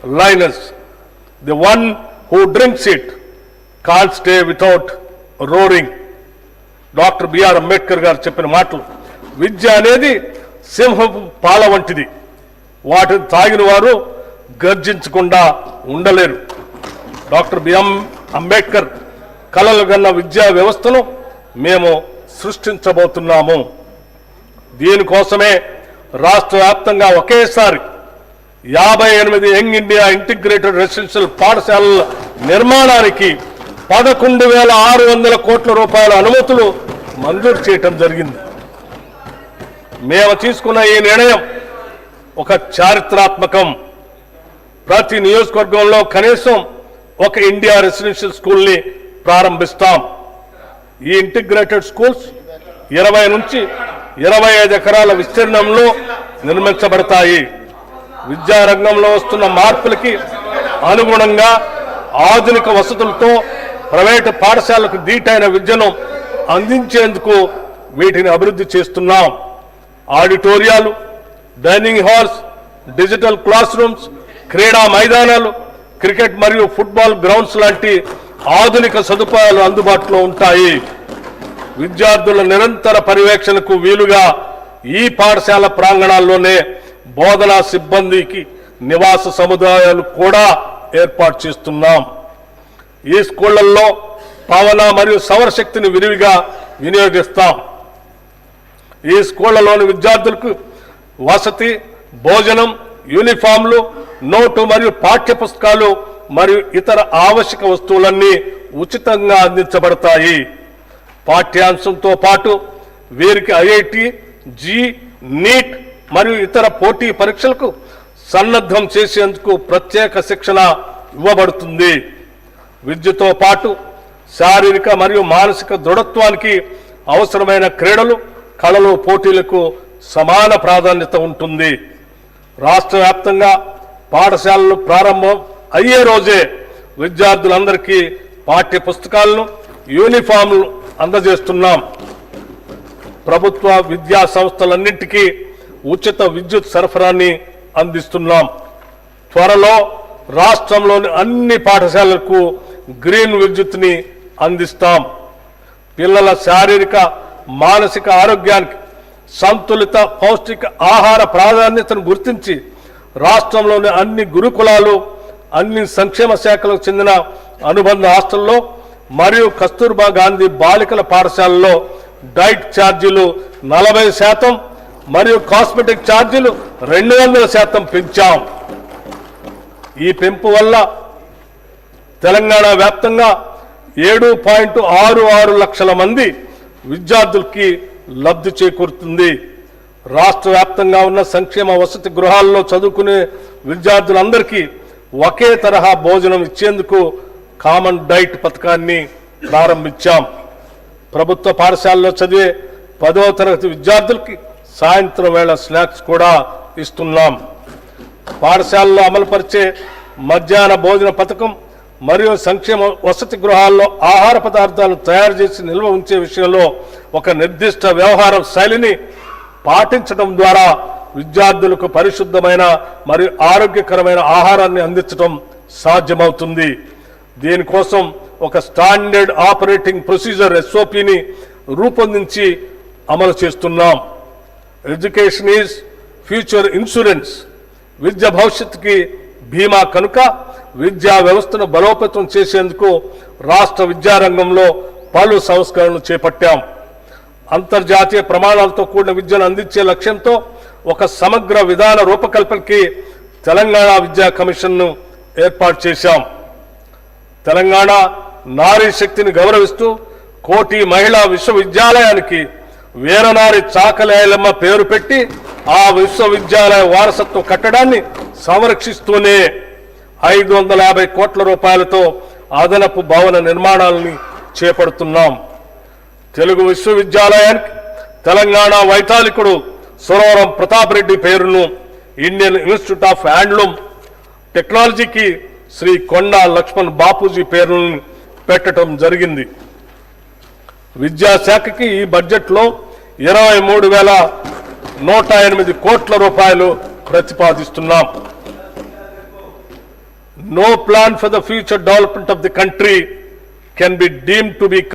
Linus, the one who drinks it can't stay without roaring. Doctor B R Ambedkar garu చెప్పిన మాటలు. విద్య అనేది సింహపు పాల వంటిది. వాటిని తాగిన వారు గర్జించకుండా ఉండలేరు. డాక్టర్ బిఎం అంబేద్కర్ కలలు కన్న విద్యా వ్యవస్థను మేము సృష్టించబోతున్నాము. దీనికోసమే రాష్ట్ర వ్యాప్తంగా ఒకేసారి 58 యంగ్ ఇండియా ఇంటిగ్రేటెడ్ రెసిడెన్షియల్ పాఠశాలల నిర్మాణానికి 11,600 కోట్ల రూపాయల అనుమతులు మంజూరు చేయటం జరిగింది. మేము తీసుకున్న ఈ నిర్ణయం ఒక చారిత్రాత్మకం. ప్రతి నియోజకవర్గంలో కనీసం ఒక ఇండియా రెసిడెన్షియల్ స్కూల్ని ప్రారంభిస్తాం. ఈ ఇంటిగ్రేటెడ్ స్కూల్స్ 20 నుంచి 25 ఎకరాల విస్తీర్ణంలో నిర్మించబడతాయి. విద్యారంగంలో వస్తున్న మార్పులకి అనుగుణంగా ఆధునిక వసతులతో ప్రైవేటు పాఠశాలకు దీటైన విద్యను అందించేందుకు వీటిని అభివృద్ధి చేస్తున్నాం. ఆడిటోరియాలు, dining halls, digital classrooms, క్రీడా మైదానాలు, క్రికెట్ మరియు ఫుట్బాల్ గ్రౌండ్స్ లాంటి ఆధునిక సదుపాయాలు అందుబాటులో ఉంటాయి. విద్యార్థుల నిరంతర పర్యవేక్షణకు వీలుగా ఈ పాఠశాల ప్రాంగణాల్లోనే బోధనా సిబ్బందికి నివాస సముదాయాలు కూడా ఏర్పాటు చేస్తున్నాం. ఈ స్కూళ్లలో పవన మరియు సౌరశక్తిని విరివిగా వినియోగిస్తాం. ఈ స్కూళ్లలోని విద్యార్థులకు వసతి, భోజనం, యూనిఫామ్లు, నోటు మరియు పాఠ్య పుస్తకాలు మరియు ఇతర ఆవశ్యక వస్తువులన్నీ ఉచితంగా అందించబడతాయి. పాఠ్యాంశంతో పాటు వీరికి ఐఐటి, జీ, నీట్ మరియు ఇతర పోటీ పరీక్షలకు సన్నద్ధం చేసేందుకు ప్రత్యేక శిక్షణ ఇవ్వబడుతుంది. విద్యతో పాటు శారీరక మరియు మానసిక దృఢత్వానికి అవసరమైన క్రీడలు, కళలు, పోటీలకు సమాన ప్రాధాన్యత ఉంటుంది. రాష్ట్ర వ్యాప్తంగా పాఠశాలలు ప్రారంభం అయ్యే రోజే విద్యార్థులందరికీ పాఠ్య పుస్తకాలను, యూనిఫామ్లు అందజేస్తున్నాం. ప్రభుత్వ విద్యా సంస్థలన్నింటికీ ఉచిత విద్యుత్ సరఫరాని అందిస్తున్నాం. త్వరలో రాష్ట్రంలోని అన్ని పాఠశాలలకు గ్రీన్ విద్యుత్ని అందిస్తాం. పిల్లల శారీరక, మానసిక ఆరోగ్యానికి సంతులిత పౌష్టిక ఆహార ప్రాధాన్యతను గుర్తించి రాష్ట్రంలోని అన్ని గురుకులాలు, అన్ని సంక్షేమ శాఖలకు చెందిన అనుబంధ హాస్టల్లో మరియు కస్తూర్బా గాంధీ బాలికల పాఠశాలలో డైట్ ఛార్జీలు 40% మరియు కాస్మెటిక్ ఛార్జీలు 200% పెంచాం. ఈ పెంపు వల్ల తెలంగాణ వ్యాప్తంగా 7.66 లక్షల మంది విద్యార్థులకి లబ్ధి చేకూరుతుంది. రాష్ట్ర వ్యాప్తంగా ఉన్న సంక్షేమ వసతి గృహాల్లో చదువుకునే విద్యార్థులందరికీ ఒకే తరహా భోజనం ఇచ్చేందుకు కామన్ డైట్ పథకాన్ని ప్రారంభించాం. ప్రభుత్వ పాఠశాలలో చదివే 10వ తరగతి విద్యార్థులకి సాయంత్రం వేళ స్నాక్స్ కూడా ఇస్తున్నాం. పాఠశాలలో అమలుపరిచే మధ్యాహ్న భోజన పథకం మరియు సంక్షేమ వసతి గృహాల్లో ఆహార పదార్థాలను తయారు చేసి నిల్వ ఉంచే విషయంలో ఒక నిర్దిష్ట వ్యవహార శైలిని పాటించడం ద్వారా విద్యార్థులకు పరిశుద్ధమైన మరియు ఆరోగ్యకరమైన ఆహారాన్ని అందించడం సాధ్యమవుతుంది. దీనికోసం ఒక స్టాండర్డ్ ఆపరేటింగ్ ప్రొసీజర్ SOPని రూపొందించి అమలు చేస్తున్నాం. Education is future insurance. విద్య భవిష్యత్తుకి బీమా కనుక విద్యా వ్యవస్థను బలోపేతం చేసేందుకు రాష్ట్ర విద్యారంగంలో పలు సంస్కరణలు చేపట్టాం. అంతర్జాతీయ ప్రమాణాలతో కూడిన విద్యను అందించే లక్ష్యంతో ఒక సమగ్ర విధాన రూపకల్పనకి తెలంగాణ విద్యా కమిషన్ను ఏర్పాటు చేశాం. తెలంగాణ నారీ శక్తిని గౌరవిస్తూ కోటి మహిళా విశ్వవిద్యాలయానికి వీరనారి చాకలేయలమ్మ పేరు పెట్టి ఆ విశ్వవిద్యాలయ వారసత్వ కట్టడాన్ని సంరక్షిస్తూనే 550 కోట్ల రూపాయలతో అదనపు భవన నిర్మాణాలని చేపడుతున్నాం. తెలుగు విశ్వవిద్యాలయానికి తెలంగాణ వైతాళికుడు సురవరం ప్రతాప్ రెడ్డి పేరును, ఇండియన్ ఇన్స్టిట్యూట్ ఆఫ్ హ్యాండ్లూమ్ టెక్నాలజీకి శ్రీ కొండా లక్ష్మణ్ బాపూజీ పేరును పెట్టడం జరిగింది. విద్యాశాఖకి ఈ బడ్జెట్లో 23,108 కోట్ల రూపాయలు ప్రతిపాదిస్తున్నాం. no plan for the future development of the country can be deemed to be